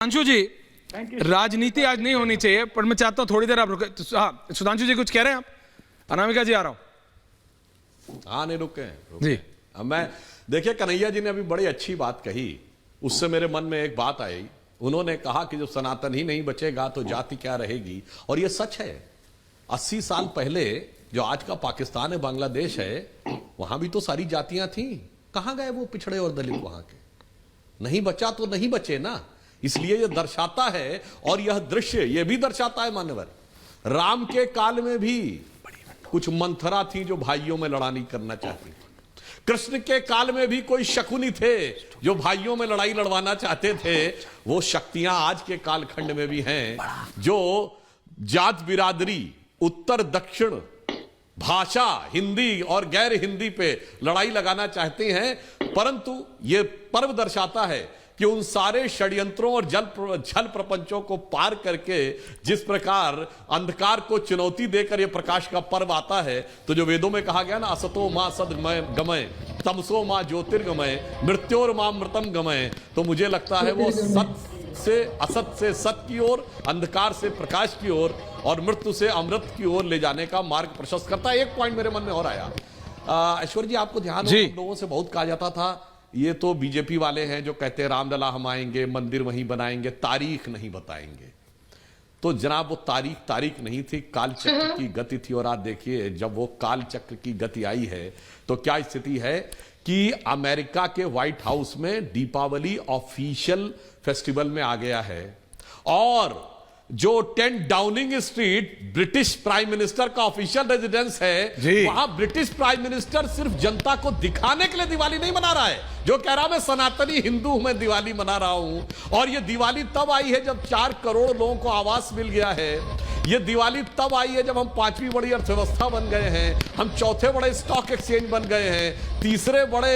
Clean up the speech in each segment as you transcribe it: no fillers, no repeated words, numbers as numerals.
सुधांशु जी, राजनीति आज नहीं होनी चाहिए, पर मैं चाहता हूं थोड़ी देर आप रुके। हाँ, सुधांशु जी कुछ कह रहे हैं आप? अनामिका जी आ रहा हूं। हाँ, नहीं रुके जी। अब मैं देखिए, कन्हैया जी ने अभी बड़ी अच्छी बात कही, उससे मेरे मन में एक बात आई। उन्होंने कहा कि जब सनातन ही नहीं बचेगा तो जाति क्या रहेगी। और ये सच है। 80 साल पहले जो आज का पाकिस्तान है, बांग्लादेश है, वहां भी तो सारी जातियां थी। कहां गए वो पिछड़े और दलित? वहां के नहीं बचा तो नहीं बचे ना। इसलिए यह दर्शाता है, और यह दृश्य यह भी दर्शाता है मान्यवर, राम के काल में भी कुछ मंथरा थी जो भाइयों में लड़ाई करना चाहती थी। कृष्ण के काल में भी कोई शकुनी थे जो भाइयों में लड़ाई लड़वाना चाहते थे। वो शक्तियां आज के कालखंड में भी हैं जो जात बिरादरी, उत्तर दक्षिण, भाषा, हिंदी और गैर हिंदी पे लड़ाई लगाना चाहते हैं। परंतु यह पर्व दर्शाता है कि उन सारे षड्यंत्रों और छल प्रपंचों को पार करके जिस प्रकार अंधकार को चुनौती देकर यह प्रकाश का पर्व आता है, तो जो वेदों में कहा गया ना, असतो मां सद्गमय गमय, तमसो मां ज्योतिर्गमय, मृत्योर मां मृतम गमय, तो मुझे लगता है वो सत्य से असत से सत्य की ओर, अंधकार से प्रकाश की ओर और मृत्यु से अमृत की ओर ले जाने का मार्ग प्रशस्त करता है। एक पॉइंट मेरे मन में और आया, ऐश्वर्य जी, आपको ध्यान हो, लोगों से बहुत कहा जाता था ये तो बीजेपी वाले हैं जो कहते हैं रामलला हम आएंगे, मंदिर वहीं बनाएंगे, तारीख नहीं बताएंगे। तो जनाब वो तारीख नहीं थी, काल चक्र की गति थी। और आज देखिए, जब वो काल चक्र की गति आई है तो क्या स्थिति है कि अमेरिका के व्हाइट हाउस में दीपावली ऑफिशियल फेस्टिवल में आ गया है, और जो 10 Downing street British prime minister का ऑफिशियल रेजिडेंस है, वहां ब्रिटिश प्राइम मिनिस्टर सिर्फ जनता को दिखाने के लिए दिवाली नहीं मना रहा है, जो कह रहा मैं सनातनी हिंदू हूं, मैं दिवाली मना रहा हूं। और यह दिवाली तब आई है जब 4 करोड़ लोगों को आवास मिल गया है। यह दिवाली तब आई है जब हम 5वीं बड़ी अर्थव्यवस्था बन गए हैं, हम 4थे बड़े स्टॉक एक्सचेंज बन गए हैं, 3रे बड़े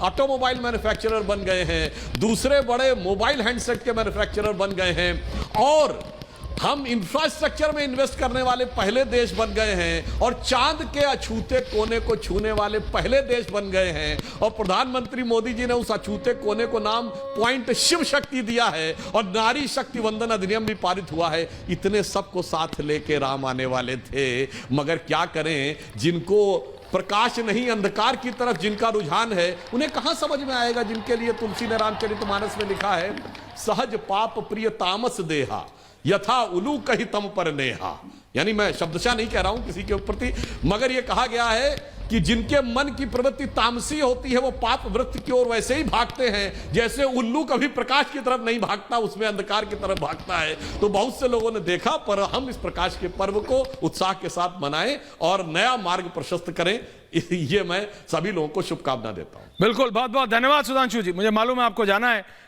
ऑटोमोबाइल मैन्युफैक्चरर बन गए हैं, 2रे बड़े मोबाइल हैंडसेट के मैन्युफैक्चरर बन गए हैं, और हम इंफ्रास्ट्रक्चर में इन्वेस्ट करने वाले पहले देश बन गए हैं, और चांद के अछूते कोने को छूने वाले पहले देश बन गए हैं। और प्रधानमंत्री मोदी जी ने उस अछूते कोने को नाम पॉइंट शिव शक्ति दिया है, और नारी शक्ति वंदन अधिनियम भी पारित हुआ है। इतने सबको साथ लेके राम आने वाले थे, मगर क्या करें, जिनको प्रकाश नहीं अंधकार की तरफ जिनका रुझान है, उन्हें कहां समझ में आएगा। जिनके लिए तुलसी ने रामचरितमानस में लिखा है, सहज पाप प्रिय तामस देहा, यथा उलू कही तम पर नेहा। यानी मैं शब्दशः नहीं कह रहा हूं किसी के प्रति, मगर यह कहा गया है कि जिनके मन की प्रवृत्ति तामसी होती है वो पाप वृत्ति की ओर वैसे ही भागते हैं जैसे उल्लू कभी प्रकाश की तरफ नहीं भागता, उसमें अंधकार की तरफ भागता है। तो बहुत से लोगों ने देखा, पर हम इस प्रकाश के पर्व को उत्साह के साथ मनाएं और नया मार्ग प्रशस्त करें, ये मैं सभी लोगों को शुभकामना देता हूं। बिल्कुल, बहुत बहुत धन्यवाद सुधांशु जी। मुझे मालूम है आपको जाना है,